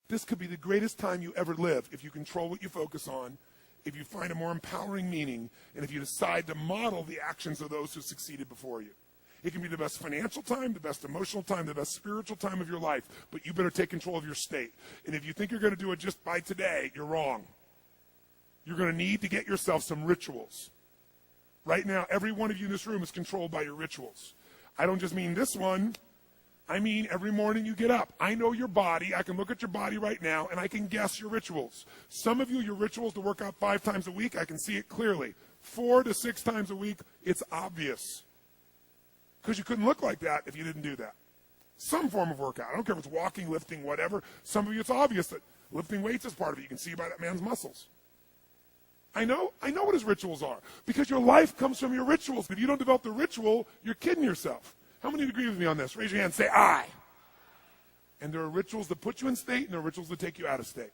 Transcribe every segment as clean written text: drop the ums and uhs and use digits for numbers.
This could be the greatest time you ever live if you control what you focus on, if you find a more empowering meaning, and if you decide to model the actions of those who succeeded before you. It can be the best financial time, the best emotional time, the best spiritual time of your life, but you better take control of your state. And if you think you're going to do it just by today, you're wrong. You're going to need to get yourself some rituals. Right now, every one of you in this room is controlled by your rituals. I don't just mean this one. I mean every morning you get up. I know your body. I can look at your body right now, and I can guess your rituals. Some of you, your rituals to work out 5 times a week, I can see it clearly. 4 to 6 times a week, it's obvious. Because you couldn't look like that if you didn't do that. Some form of workout. I don't care if it's walking, lifting, whatever. Some of you, it's obvious that lifting weights is part of it. You can see by that man's muscles. I know what his rituals are. Because your life comes from your rituals. If you don't develop the ritual, you're kidding yourself. How many agree with me on this? Raise your hand. Say, I. And there are rituals that put you in state, and there are rituals that take you out of state.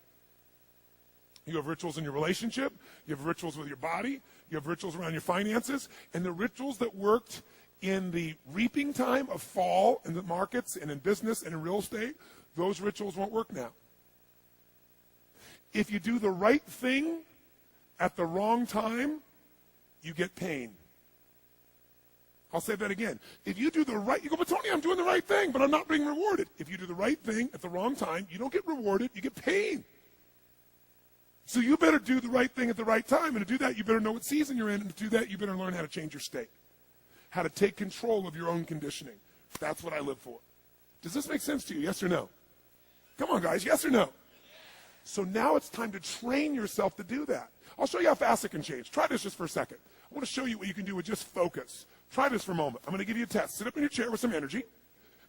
You have rituals in your relationship. You have rituals with your body. You have rituals around your finances. And the rituals that worked in the reaping time of fall in the markets and in business and in real estate, those rituals won't work now. If you do the right thing at the wrong time, you get pain. I'll say that again. If you do the right, you go, but Tony, I'm doing the right thing, but I'm not being rewarded. If you do the right thing at the wrong time, you don't get rewarded, you get pain. So you better do the right thing at the right time. And to do that, you better know what season you're in. And to do that, you better learn how to change your state. How to take control of your own conditioning. That's what I live for. Does this make sense to you? Yes or no? Come on, guys. Yes or no? So now it's time to train yourself to do that. I'll show you how fast it can change. Try this just for a second. I want to show you what you can do with just focus. Try this for a moment. I'm going to give you a test. Sit up in your chair with some energy.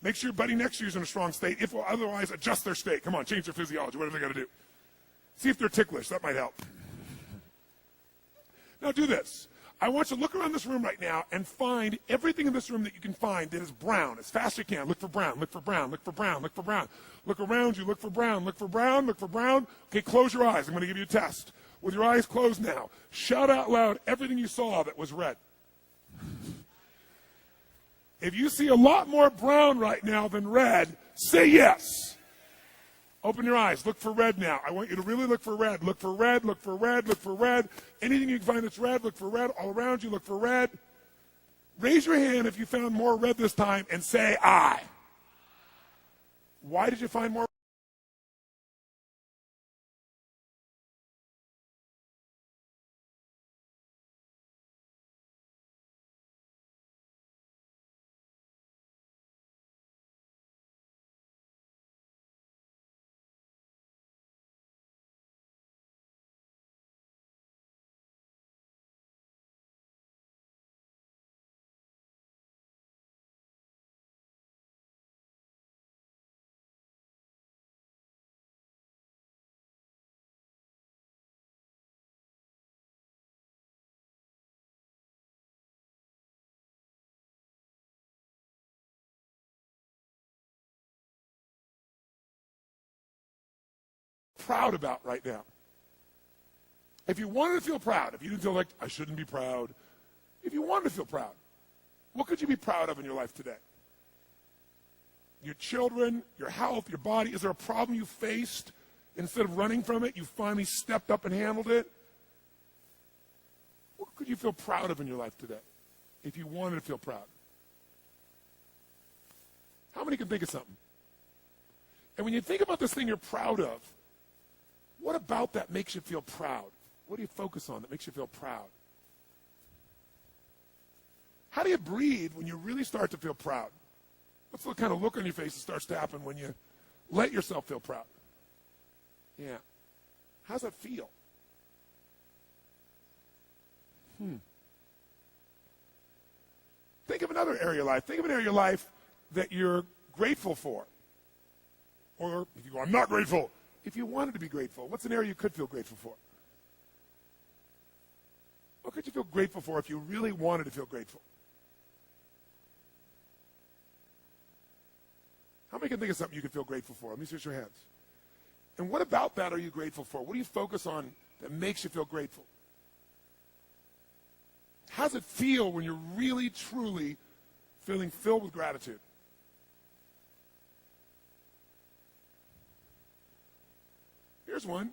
Make sure your buddy next to you is in a strong state. If otherwise, adjust their state. Come on, change their physiology. What do they got to do? See if they're ticklish. That might help. Now do this. I want you to look around this room right now and find everything in this room that you can find that is brown. As fast as you can. Look for brown, look for brown, look for brown, look for brown. Look around you, look for brown, look for brown, look for brown. Okay, close your eyes. I'm going to give you a test. With your eyes closed now, shout out loud everything you saw that was red. If you see a lot more brown right now than red, say yes. Open your eyes. Look for red now. I want you to really look for red. Look for red, look for red, look for red. Anything you can find that's red, look for red. All around you, look for red. Raise your hand if you found more red this time and say, I. Why did you find more? Proud about right now. If you wanted to feel proud, if you didn't feel like I shouldn't be proud, if you wanted to feel proud, what could you be proud of in your life today? Your children, your health, your body. Is there a problem you faced? Instead of running from it, you finally stepped up and handled it? What could you feel proud of in your life today if you wanted to feel proud? How many can think of something? And when you think about this thing you're proud of, what about that makes you feel proud? What do you focus on that makes you feel proud? How do you breathe when you really start to feel proud? What's the kind of look on your face that starts to happen when you let yourself feel proud? Yeah. How's that feel? Think of another area of your life. Think of an area of your life that you're grateful for. Or if you go, I'm not grateful. If you wanted to be grateful, what's an area you could feel grateful for? What could you feel grateful for if you really wanted to feel grateful? How many can think of something you could feel grateful for? Let me see your hands. And what about that are you grateful for? What do you focus on that makes you feel grateful? How does it feel when you're really, truly feeling filled with gratitude? Here's one.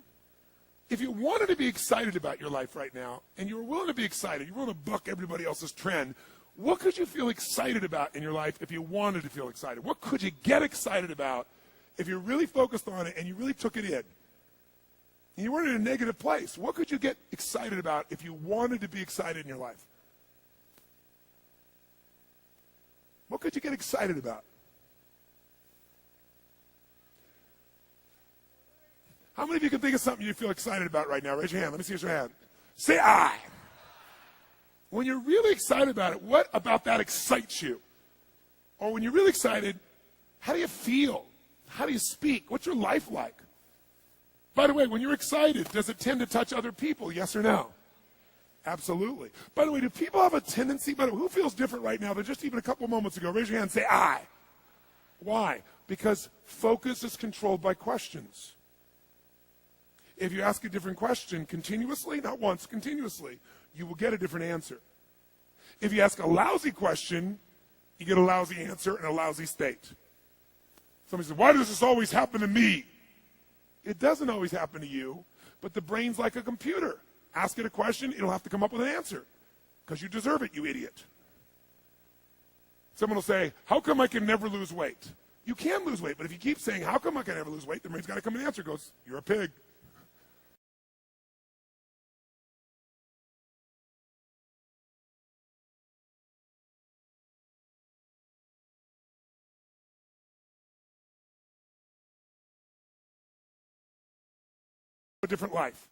If you wanted to be excited about your life right now, and you were willing to be excited, you were willing to buck everybody else's trend, what could you feel excited about in your life if you wanted to feel excited? What could you get excited about if you really focused on it and you really took it in? And you weren't in a negative place. What could you get excited about if you wanted to be excited in your life? What could you get excited about? How many of you can think of something you feel excited about right now? Raise your hand. Let me see your hand. Say I. When you're really excited about it, what about that excites you? Or when you're really excited, how do you feel? How do you speak? What's your life like? By the way, when you're excited, does it tend to touch other people? Yes or no? Absolutely. By the way, do people have a tendency, who feels different right now than just even a couple moments ago? Raise your hand and say I. Why? Because focus is controlled by questions. If you ask a different question continuously, not once, continuously, you will get a different answer. If you ask a lousy question, you get a lousy answer and a lousy state. Somebody says, why does this always happen to me? It doesn't always happen to you, but the brain's like a computer. Ask it a question, it'll have to come up with an answer because you deserve it, you idiot. Someone will say, how come I can never lose weight? You can lose weight, but if you keep saying, how come I can never lose weight, the brain's got to come with an answer. It goes, you're a pig. A different life.